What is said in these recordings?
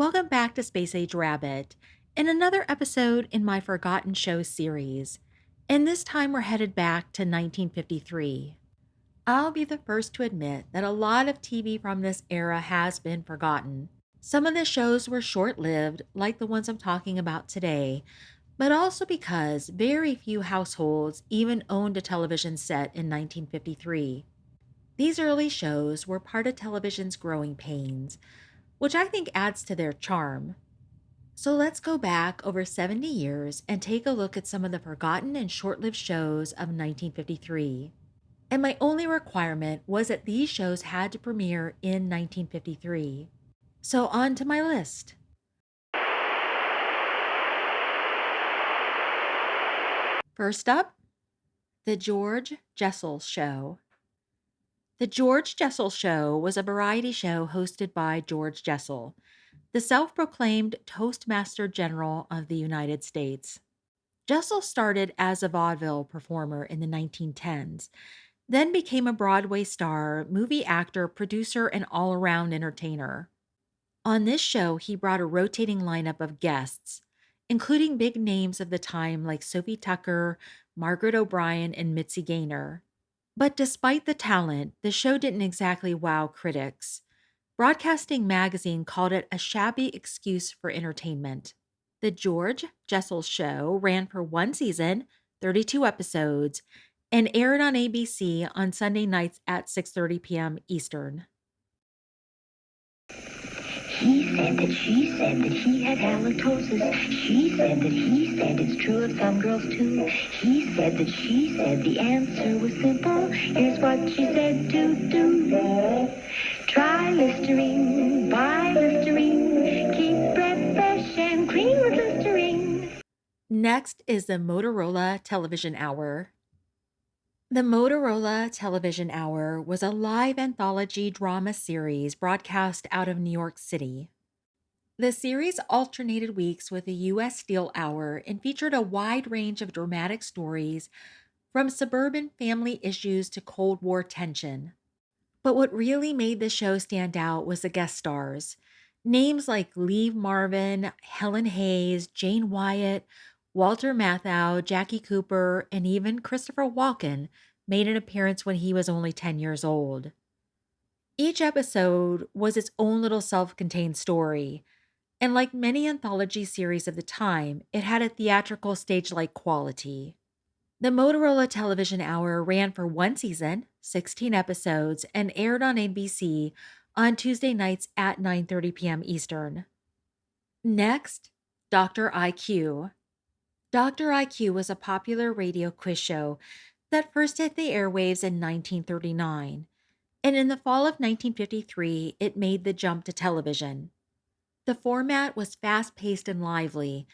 Welcome back to Space Age Rabbit, in another episode in my Forgotten Shows series. And this time we're headed back to 1953. I'll be the first to admit that a lot of TV from this era has been forgotten. Some of the shows were short lived, like the ones I'm talking about today, but also because very few households even owned a television set in 1953. These early shows were part of television's growing pains, which I think adds to their charm. So let's go back over 70 years and take a look at some of the forgotten and short lived shows of 1953. And my only requirement was that these shows had to premiere in 1953. So on to my list. First up, The George Jessel Show. The George Jessel Show was a variety show hosted by George Jessel, the self proclaimed Toastmaster General of the United States. Jessel started as a vaudeville performer in the 1910s, then became a Broadway star, movie actor, producer, and all around entertainer. On this show, he brought a rotating lineup of guests, including big names of the time like Sophie Tucker, Margaret O'Brien, and Mitzi Gaynor. But despite the talent, the show didn't exactly wow critics. Broadcasting Magazine called it a shabby excuse for entertainment. The George Jessel Show ran for one season, 32 episodes, and aired on ABC on Sunday nights at 6:30 p.m. Eastern. He said that she said that he had halitosis. She said that he said it's true of some girls too. He said that she said the answer was simple. Here's what she said to do. Try Listerine, buy Listerine, keep breath fresh and clean with Listerine. Next is the Motorola Television Hour. The Motorola Television Hour was a live anthology drama series broadcast out of New York City. The series alternated weeks with the U.S. Steel Hour and featured a wide range of dramatic stories from suburban family issues to Cold War tension. But what really made the show stand out was the guest stars. Names like Lee Marvin, Helen Hayes, Jane Wyatt, Walter Matthau, Jackie Cooper, and even Christopher Walken made an appearance when he was only 10 years old. Each episode was its own little self contained story, and like many anthology series of the time, it had a theatrical stage like quality. The Motorola Television Hour ran for one season, 16 episodes, and aired on ABC on Tuesday nights at 9:30 p.m. Eastern. Next, Dr. IQ. Dr. IQ was a popular radio quiz show that first hit the airwaves in 1939, and in the fall of 1953, it made the jump to television. The format was fast paced and lively.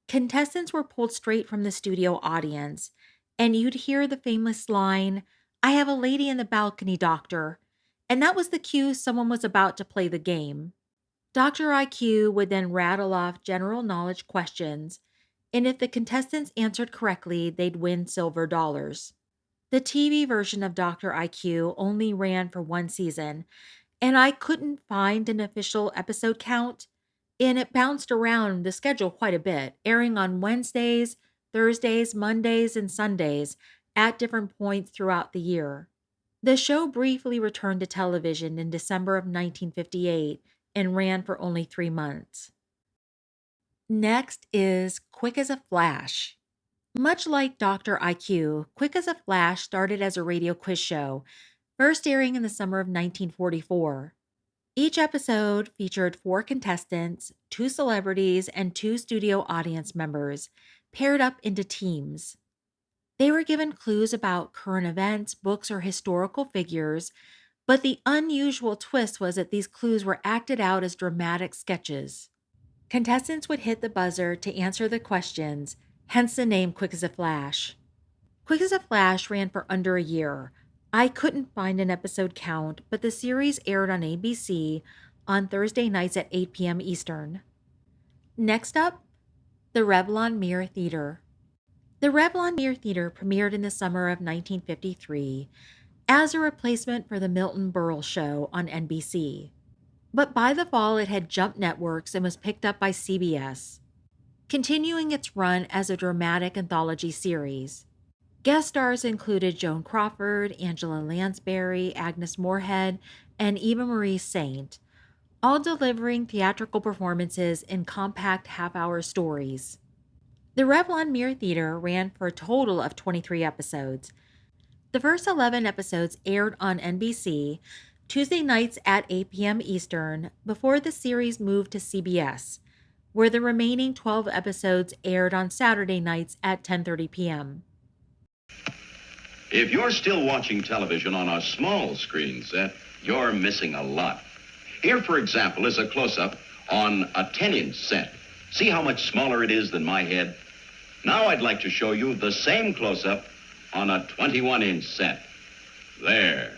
Contestants were pulled straight from the studio audience, and you'd hear the famous line, "I have a lady in the balcony, doctor." And that was the cue someone was about to play the game. Dr. IQ would then rattle off general knowledge questions, and if the contestants answered correctly, they'd win silver dollars. The TV version of Dr. IQ only ran for one season, and I couldn't find an official episode count, and it bounced around the schedule quite a bit, airing on Wednesdays, Thursdays, Mondays, and Sundays at different points throughout the year. The show briefly returned to television in December of 1958 and ran for only 3 months. Next is Quick as a Flash. Much like Dr. IQ, Quick as a Flash started as a radio quiz show, first airing in the summer of 1944. Each episode featured four contestants, two celebrities, and two studio audience members, paired up into teams. They were given clues about current events, books, or historical figures, but the unusual twist was that these clues were acted out as dramatic sketches. Contestants would hit the buzzer to answer the questions, hence the name Quick as a Flash. Quick as a Flash ran for under a year. I couldn't find an episode count, but the series aired on ABC on Thursday nights at 8 p.m. Eastern. Next up, the Revlon Mirror Theater. The Revlon Mirror Theater premiered in the summer of 1953 as a replacement for the Milton Berle Show on NBC. But by the fall, it had jumped networks and was picked up by CBS, continuing its run as a dramatic anthology series. Guest stars included Joan Crawford, Angela Lansbury, Agnes Moorehead, and Eva Marie Saint, all delivering theatrical performances in compact half-hour stories. The Revlon Mirror Theater ran for a total of 23 episodes. The first 11 episodes aired on NBC Tuesday nights at 8 p.m. Eastern before the series moved to CBS, where the remaining 12 episodes aired on Saturday nights at 10:30 p.m. If you're still watching television on a small screen set, you're missing a lot. Here, for example, is a close-up on a 10-inch set. See how much smaller it is than my head? Now I'd like to show you the same close-up on a 21-inch set. There.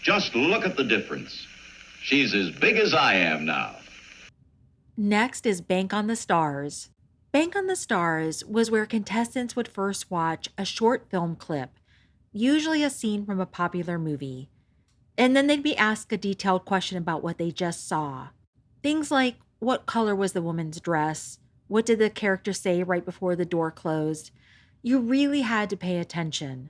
Just look at the difference. She's as big as I am now. Next is Bank on the Stars. Bank on the Stars was where contestants would first watch a short film clip, usually a scene from a popular movie, and then they'd be asked a detailed question about what they just saw. Things like what color was the woman's dress? What did the character say right before the door closed? You really had to pay attention.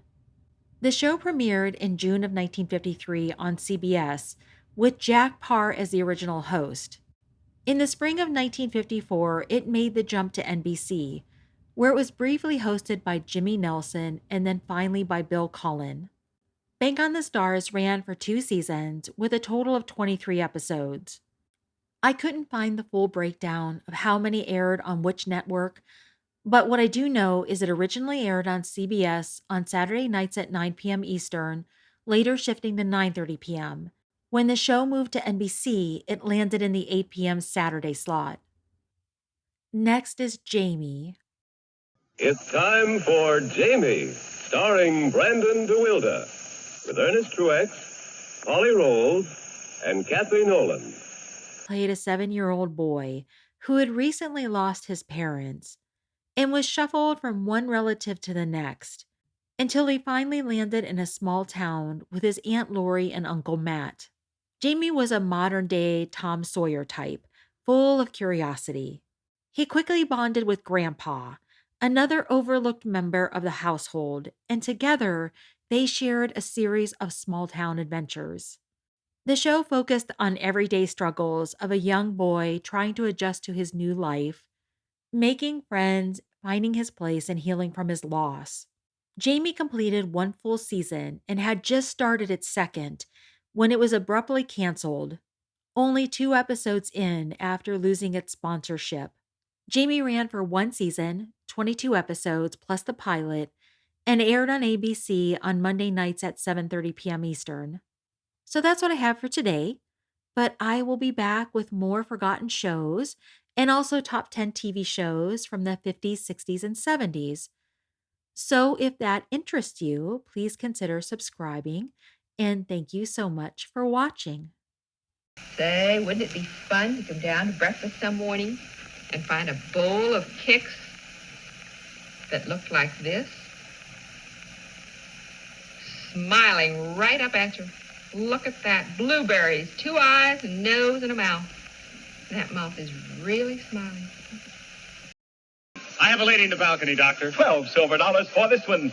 The show premiered in June of 1953 on CBS with Jack Parr as the original host. In the spring of 1954, it made the jump to NBC, where it was briefly hosted by Jimmy Nelson and then finally by Bill Cullen. Bank on the Stars ran for 2 seasons with a total of 23 episodes. I couldn't find the full breakdown of how many aired on which network, but what I do know is it originally aired on CBS on Saturday nights at 9 p.m. Eastern, later shifting to 9:30 p.m. When the show moved to NBC, it landed in the 8 p.m. Saturday slot. Next is Jamie. It's time for Jamie, starring Brandon DeWilde, with Ernest Truex, Polly Rolls, and Kathy Nolan. Played a 7-year-old boy who had recently lost his parents and was shuffled from one relative to the next until he finally landed in a small town with his Aunt Lori and Uncle Matt. Jamie was a modern-day Tom Sawyer type, full of curiosity. He quickly bonded with Grandpa, another overlooked member of the household, and together they shared a series of small-town adventures. The show focused on everyday struggles of a young boy trying to adjust to his new life, making friends, finding his place, and healing from his loss. Jamie completed 1 full season and had just started its second when it was abruptly canceled, only 2 episodes in after losing its sponsorship. Jamie ran for 1 season, 22 episodes plus the pilot, and aired on ABC on Monday nights at 7:30 p.m. Eastern. So that's what I have for today, but I will be back with more forgotten shows and also top 10 TV shows from the 50s, 60s, and 70s. So if that interests you, please consider subscribing, and thank you so much for watching. Say, wouldn't it be fun to come down to breakfast some morning and find a bowl of Kix that looked like this? Smiling right up at you. Look at that. Blueberries, 2 eyes, a nose, and a mouth. That mouth is really smiling. I have a lady in the balcony, Doctor. $12 silver for this one.